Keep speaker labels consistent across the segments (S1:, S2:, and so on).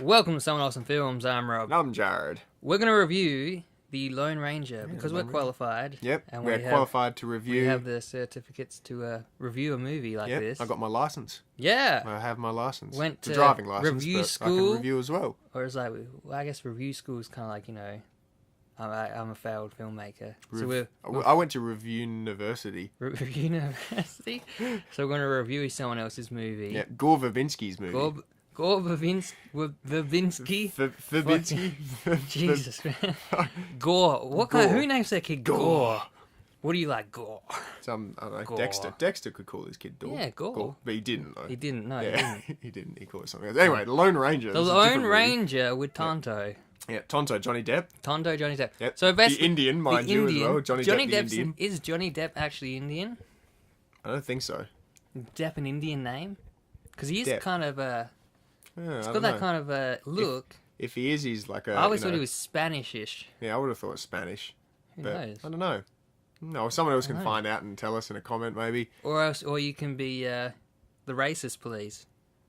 S1: Welcome to Someone Awesome Films. I'm Rob.
S2: And I'm Jared.
S1: We're going to review The Lone Ranger because we're qualified.
S2: Yep,
S1: and
S2: we're qualified to review.
S1: We have the certificates to review a movie like this.
S2: I got my license.
S1: Yeah.
S2: I have my license.
S1: Went
S2: the
S1: to
S2: driving license,
S1: review
S2: but
S1: school.
S2: I can review as well.
S1: Or it's like, well, I guess review school is kind of like, I'm a failed filmmaker.
S2: I went to Review University.
S1: Review University? So we're going to review someone else's movie.
S2: Yeah, Gore Verbinski's movie.
S1: Gore Verbinski?
S2: Verbinski?
S1: Jesus, man. Gore. What kind? Who names their kid Gore? What do you like, Gore?
S2: I don't know.
S1: Gore.
S2: Dexter could call his kid Gore.
S1: Yeah, Gore.
S2: But he didn't, though.
S1: He didn't, no.
S2: Yeah, he didn't. He called it something else. Anyway, The Lone Ranger.
S1: The Lone Ranger with Tonto.
S2: Yeah, Tonto, Johnny Depp.
S1: Tonto, Johnny Depp.
S2: Yep.
S1: So basically,
S2: the Indian, mind you, as well. Johnny Depp, the Indian.
S1: Is Johnny Depp actually Indian?
S2: I don't think so.
S1: Depp an Indian name? Because he is
S2: Depp.
S1: kind of a...
S2: Yeah,
S1: He's got that kind of a look.
S2: If he is, he's like a...
S1: I always thought he was Spanish-ish.
S2: Yeah, I would have thought Spanish.
S1: Who
S2: but
S1: knows?
S2: I don't know. No, someone else can find out and tell us in a comment, maybe.
S1: Or you can be the racist police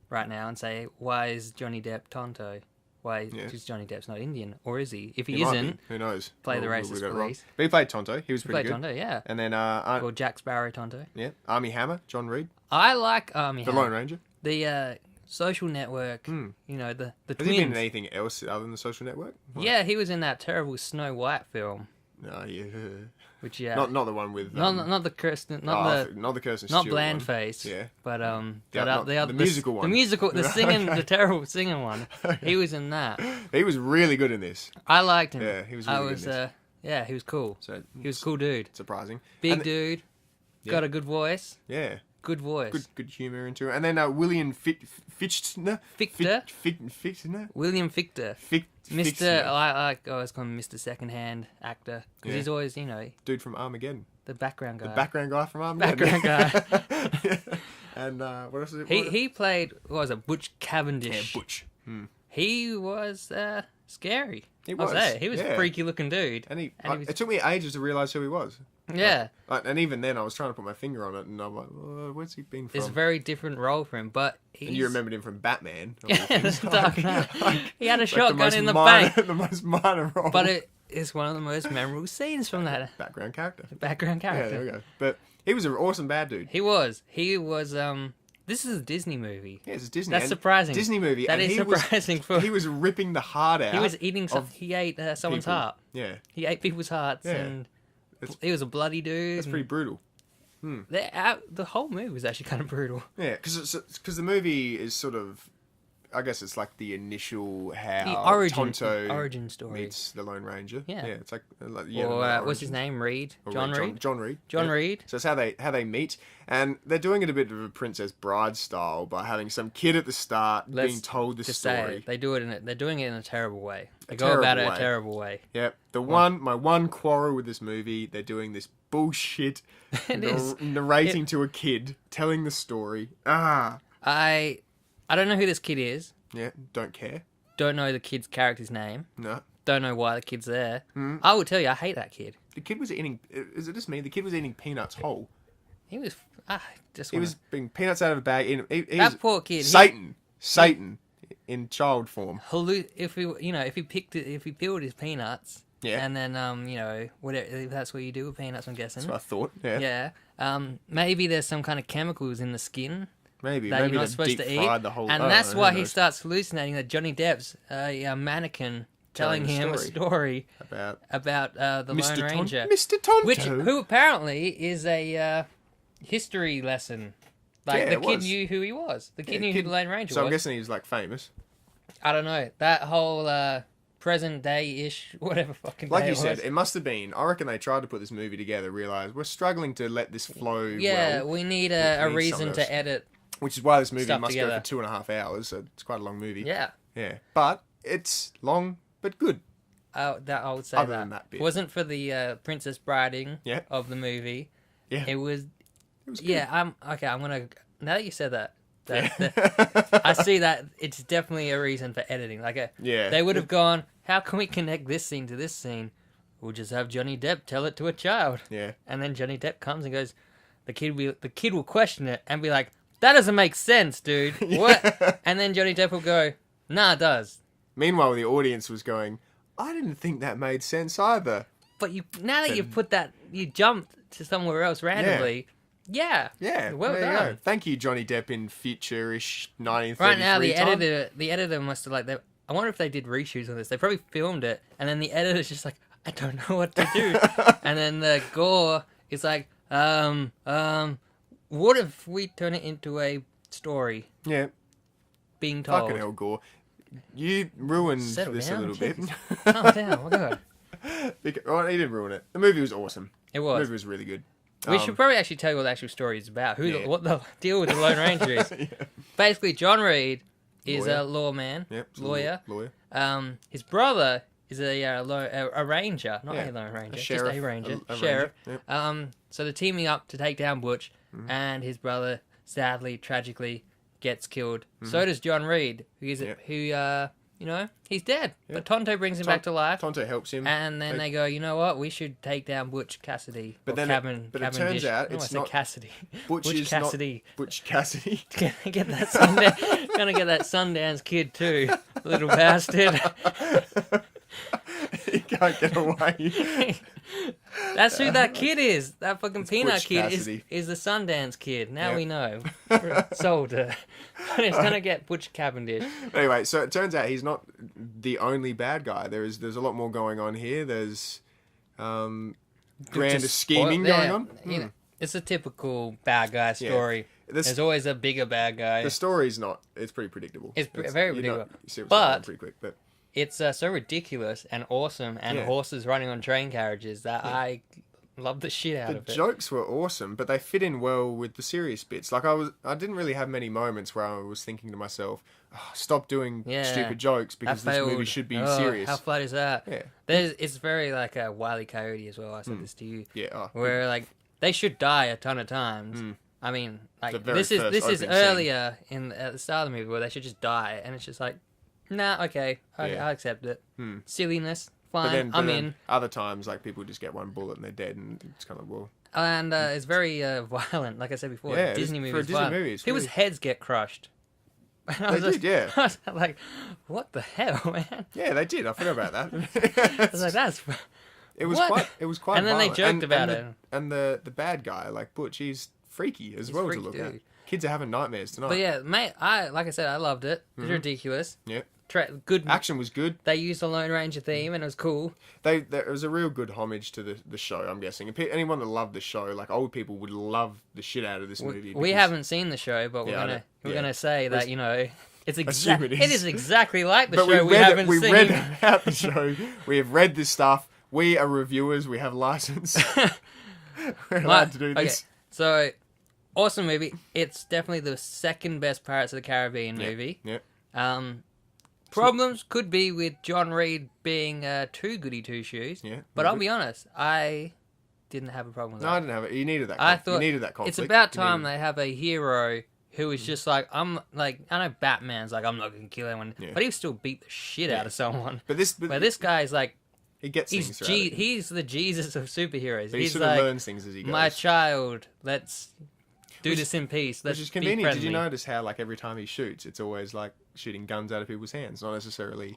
S1: right now and say, why is Johnny Depp Tonto? Why? Because Johnny Depp's not Indian. Or is he? If he isn't,
S2: who knows?
S1: Play the racist police.
S2: But he played Tonto. He was pretty good.
S1: Tonto, yeah.
S2: And then...
S1: or Jack Sparrow Tonto.
S2: Yeah. Armie Hammer, John Reed.
S1: I like Armie Hammer.
S2: The Lone Ranger.
S1: The Social Network. The
S2: Has
S1: twins.
S2: he been in anything else other than The Social Network? What?
S1: Yeah, he was in that terrible Snow White film.
S2: No, yeah.
S1: Which
S2: Not the one with...
S1: not the Kirsten...
S2: not the Kirsten Stewart
S1: Not
S2: one.
S1: Blandface.
S2: Yeah.
S1: But
S2: the musical one.
S1: The musical... The singing... the terrible singing one. He was in that.
S2: He was really good in this.
S1: I liked him.
S2: Yeah, he was really good in this.
S1: Yeah, he was cool.
S2: So
S1: he was a cool dude.
S2: Surprising.
S1: Big dude. Got a good voice.
S2: Yeah.
S1: Good voice.
S2: Good humour into it. And then William Fichtner.
S1: Fichtner? William Fichtner. Mr. I always call him Mr. Secondhand actor. Because he's always,
S2: Dude from Armageddon.
S1: The background guy.
S2: The background guy from Armageddon.
S1: Background guy.
S2: And what else is it?
S1: He played, what was it, Butch Cavendish.
S2: Yeah, Butch.
S1: He was scary.
S2: He was.
S1: He was a freaky looking dude.
S2: And it took me ages to realise who he was.
S1: Yeah.
S2: And even then, I was trying to put my finger on it, and I'm like, where's he been from?
S1: It's a very different role for him, but he's...
S2: And you remembered him from Batman.
S1: Yeah, the Dark Knight. He had a shotgun in the bank.
S2: The most minor role.
S1: But it is one of the most memorable scenes from that.
S2: Background character.
S1: Background character.
S2: Yeah, there we go. But he was an awesome bad dude.
S1: He was. This is a Disney movie.
S2: Yeah, it's a Disney.
S1: That's surprising.
S2: Disney movie.
S1: That is surprising.
S2: He was ripping the heart out.
S1: He was eating he ate someone's heart.
S2: Yeah.
S1: He ate people's hearts and he was a bloody dude.
S2: That's pretty brutal.
S1: The whole movie was actually kind of brutal.
S2: Yeah, because the movie is sort of, I guess it's like the initial
S1: origin story
S2: meets the Lone Ranger.
S1: Yeah,
S2: it's like
S1: what's his name? Reed. John Reed.
S2: John Reed.
S1: John Reed.
S2: So it's how they meet, and they're doing it a bit of a Princess Bride style by having some kid at the start being told the story.
S1: They do it they're doing it in a terrible way. They go about it a terrible way.
S2: Yep. My one quarrel with this movie, they're doing this bullshit narrating to a kid, telling the story.
S1: I don't know who this kid is.
S2: Yeah, don't care.
S1: Don't know the kid's character's name.
S2: No.
S1: Don't know why the kid's there. I will tell you, I hate that kid.
S2: The kid was eating... Is it just me? The kid was eating peanuts whole.
S1: He was...
S2: He was being peanuts out of a bag.
S1: That poor kid.
S2: Satan in child form.
S1: If he peeled his peanuts...
S2: Yeah.
S1: And then, whatever, that's what you do with peanuts, I'm guessing.
S2: That's what I thought, yeah.
S1: Yeah. Maybe there's some kind of chemicals in the skin...
S2: Maybe
S1: you're not supposed to eat, and that's why he starts hallucinating that Johnny Depp's a mannequin telling him a story about the Lone Ranger,
S2: Mr. Tonto,
S1: who apparently is a history lesson. Like the kid knew who he was. The kid knew who the Lone Ranger was.
S2: So I'm guessing he's like famous.
S1: I don't know that whole present day-ish, whatever fucking.
S2: Like
S1: day
S2: you said, it must have been. I reckon they tried to put this movie together, realised we're struggling to let this flow.
S1: Yeah, we need a reason to edit.
S2: Which is why this movie must
S1: go
S2: for 2.5 hours. So it's quite a long movie.
S1: Yeah.
S2: Yeah. But it's long, but good.
S1: I would say
S2: Other than that bit.
S1: It wasn't for the Princess Briding of the movie.
S2: Yeah.
S1: It was
S2: good.
S1: Yeah, I'm gonna... Now that you said that I see that it's definitely a reason for editing. They would have gone, how can we connect this scene to this scene? We'll just have Johnny Depp tell it to a child.
S2: Yeah.
S1: And then Johnny Depp comes and goes... The kid will question it and be like, that doesn't make sense, dude. What? And then Johnny Depp will go, nah, it does.
S2: Meanwhile, the audience was going, I didn't think that made sense either.
S1: But now that you've put that, you jumped to somewhere else randomly. Yeah. Well done.
S2: Thank you, Johnny Depp in future-ish 1933
S1: Right now,
S2: time.
S1: the editor must have like. I wonder if they did reshoots on this. They probably filmed it, and then the editor's just like, I don't know what to do. And then the Gore is like, what if we turn it into a story?
S2: Yeah.
S1: Being told.
S2: Fucking hell, Gore. You ruined this a little bit.
S1: Calm down, oh god.
S2: Well, he didn't ruin it. The movie was awesome.
S1: It was.
S2: The movie was really good.
S1: We should probably actually tell you what the actual story is about. What the deal with the Lone Ranger is. Basically, John Reed is a lawman.
S2: Yep,
S1: lawyer.
S2: Lawyer.
S1: His brother is a ranger, not a Lone Ranger,
S2: sheriff,
S1: just a ranger.
S2: a
S1: Sheriff.
S2: ranger, yep.
S1: So they're teaming up to take down Butch, and his brother, sadly, tragically, gets killed. So does John Reed, he's dead. But Tonto brings him back to life.
S2: Tonto helps him.
S1: And then they go, you know what? We should take down Butch Cassidy.
S2: But then it turns out it's not
S1: Cassidy.
S2: Butch Cassidy. Butch Cassidy.
S1: Gonna get that Sundance Kid too, little bastard.
S2: He can't get away.
S1: That's who that kid is. That fucking
S2: it's
S1: peanut
S2: Butch
S1: kid
S2: Cassidy.
S1: is the Sundance Kid. Now we know. Sold her. But it's gonna get Butch Cavendish.
S2: Anyway, so it turns out he's not the only bad guy. There's a lot more going on here. There's grander scheming going on.
S1: You know, it's a typical bad guy story. There's always a bigger bad guy.
S2: The story's not. It's pretty predictable.
S1: It's very predictable.
S2: You see what's going on pretty quick, but
S1: it's so ridiculous and awesome, and horses running on train carriages that I love the shit out of it.
S2: The jokes were awesome, but they fit in well with the serious bits. Like I didn't really have many moments where I was thinking to myself, stop doing stupid jokes because this movie should be serious.
S1: How flat is that?
S2: Yeah.
S1: It's very like a Wile E. Coyote as well. I said this to you.
S2: Yeah.
S1: Where like they should die a ton of times. I mean, like this
S2: first
S1: is
S2: opening
S1: earlier at the start of the movie where they should just die, and it's just like, nah, okay, I accept it. Silliness, fine, I'm in.
S2: Other times, like people just get one bullet and they're dead, and it's kind of
S1: And it's very violent, like I said before.
S2: Yeah,
S1: Disney movies.
S2: for a Disney movie,
S1: people's heads get crushed.
S2: They did, yeah.
S1: I was like, what the hell, man?
S2: Yeah, they did. I forgot about that.
S1: I was like, that's.
S2: It was quite.
S1: And then
S2: violent.
S1: they joked about it.
S2: And the bad guy, like Butch, he's freaky as well to look at. Kids are having nightmares tonight.
S1: But yeah, mate, like I said, I loved it. It was ridiculous.
S2: Yeah.
S1: Good
S2: action was good.
S1: They used the Lone Ranger theme, and it was cool.
S2: There was a real good homage to the show. I'm guessing. Anyone that loved the show, like old people, would love the shit out of this movie.
S1: We haven't seen the show, but we're gonna say that it is exactly like the show we haven't seen.
S2: We read about the show. We have read this stuff. We are reviewers. We have license. We're allowed to do this.
S1: Okay. So, awesome movie. It's definitely the second best Pirates of the Caribbean movie.
S2: Yeah.
S1: Problems could be with John Reed being too goody two shoes.
S2: Yeah.
S1: But I'll be honest, I didn't have a problem with that.
S2: No, I didn't have it. You needed that. You needed that conflict.
S1: It's about time they have a hero who is just like, I know Batman's like, I'm not going to kill anyone. Yeah. But he'll still beat the shit out of someone. But this guy's like,
S2: he gets things through it.
S1: He's the Jesus of superheroes.
S2: But he sort
S1: of
S2: learns things as he goes.
S1: My child, let's do this in peace. Let's
S2: which is convenient. Did you notice how, like, every time he shoots, it's always like shooting guns out of people's hands, not necessarily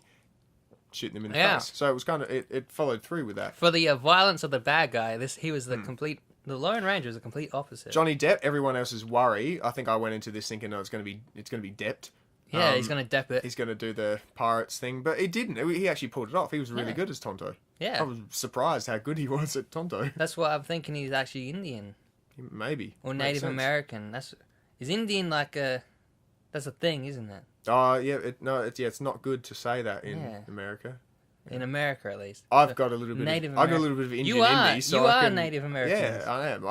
S2: shooting them in the face. So it was kind of it followed through with that.
S1: For the violence of the bad guy, he was the complete. The Lone Ranger is the complete opposite.
S2: Johnny Depp, everyone else's worry. I think I went into this thinking, it's going to be Depped.
S1: Yeah, he's going to Depp it.
S2: He's going to do the pirates thing, but he didn't. He actually pulled it off. He was really good as Tonto.
S1: Yeah,
S2: I was surprised how good he was at Tonto.
S1: That's what I'm thinking. He's actually Indian,
S2: maybe,
S1: or Native American. Is Indian like a? That's a thing, isn't it?
S2: Oh yeah, it's not good to say that in America.
S1: In America, at least.
S2: I've got a little bit. I've got a little bit of Indian in me, so
S1: you are Native American.
S2: Yeah, I am.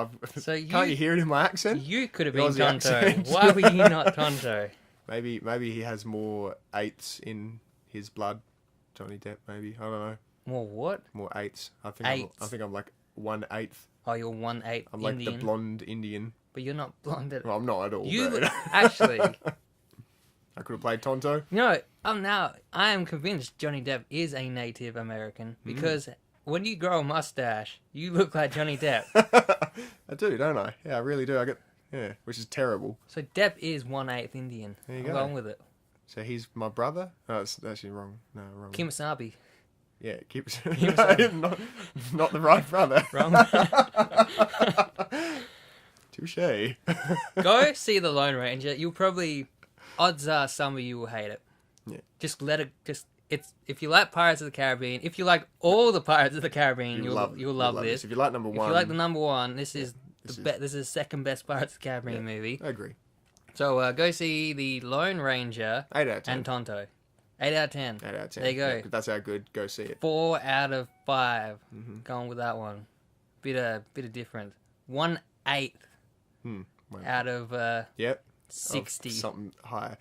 S2: Can't you hear it in my accent?
S1: You could have been Tonto. Why were you not Tonto?
S2: Maybe he has more eighths in his blood, Johnny Depp. Maybe I don't know.
S1: More what?
S2: More eighths. I think I'm like 1/8.
S1: Oh, you're 1/8.
S2: I'm like the blonde Indian.
S1: But you're not blonde at all.
S2: Well, I'm not at all.
S1: Actually.
S2: I could have played Tonto.
S1: No, I am convinced Johnny Depp is a Native American because when you grow a mustache, you look like Johnny Depp.
S2: I do, don't I? Yeah, I really do. Which is terrible.
S1: So Depp is 1/8 Indian.
S2: There you
S1: go. I'm going with it.
S2: So he's my brother? Oh, that's actually wrong. No, wrong.
S1: Kemosabe.
S2: Yeah, no, not the right brother.
S1: Wrong.
S2: Touche.
S1: Go see The Lone Ranger. You'll probably, odds are some of you will hate it.
S2: Yeah.
S1: Just let it, if you like Pirates of the Caribbean, if you like all the Pirates of the Caribbean, you'll love this.
S2: If you like number one.
S1: If you like the number one, this is the second best Pirates of the Caribbean movie.
S2: I agree.
S1: So go see The Lone Ranger
S2: 8 out of 10.
S1: and Tonto. 8 out of 10.
S2: 8 out of 10.
S1: There you go.
S2: Yeah, that's how good. Go see it.
S1: 4 out of 5.
S2: Mm-hmm.
S1: Going with that one. Bit of different. 1/8 out of
S2: yep.
S1: 60.
S2: Of something higher.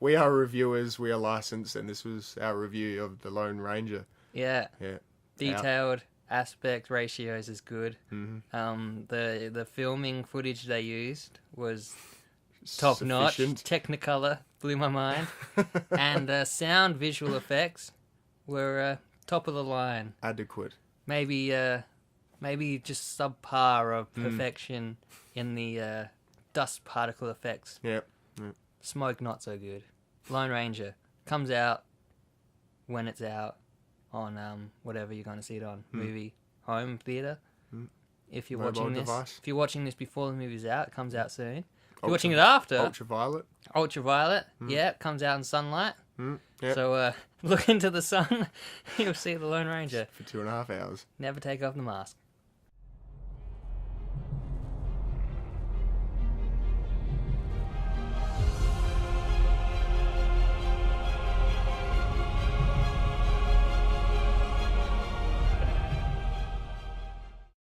S2: We are reviewers. We are licensed, and this was our review of The Lone Ranger.
S1: Yeah.
S2: Yeah.
S1: Detailed aspect ratios is good.
S2: Mm-hmm.
S1: The filming footage they used was top notch. Technicolor blew my mind, and sound visual effects were top of the line.
S2: Adequate.
S1: Maybe just subpar of perfection in the dust particle effects.
S2: Yep.
S1: Smoke not so good. Lone Ranger comes out when it's out on whatever you're going to see it on, movie, home theater. If you're watching this before the movie's out, it comes out soon. If you're watching it after, Ultraviolet, yeah, it comes out in sunlight.
S2: Yep.
S1: So look into the sun, you'll see The Lone Ranger.
S2: For 2.5 hours.
S1: Never take off the mask.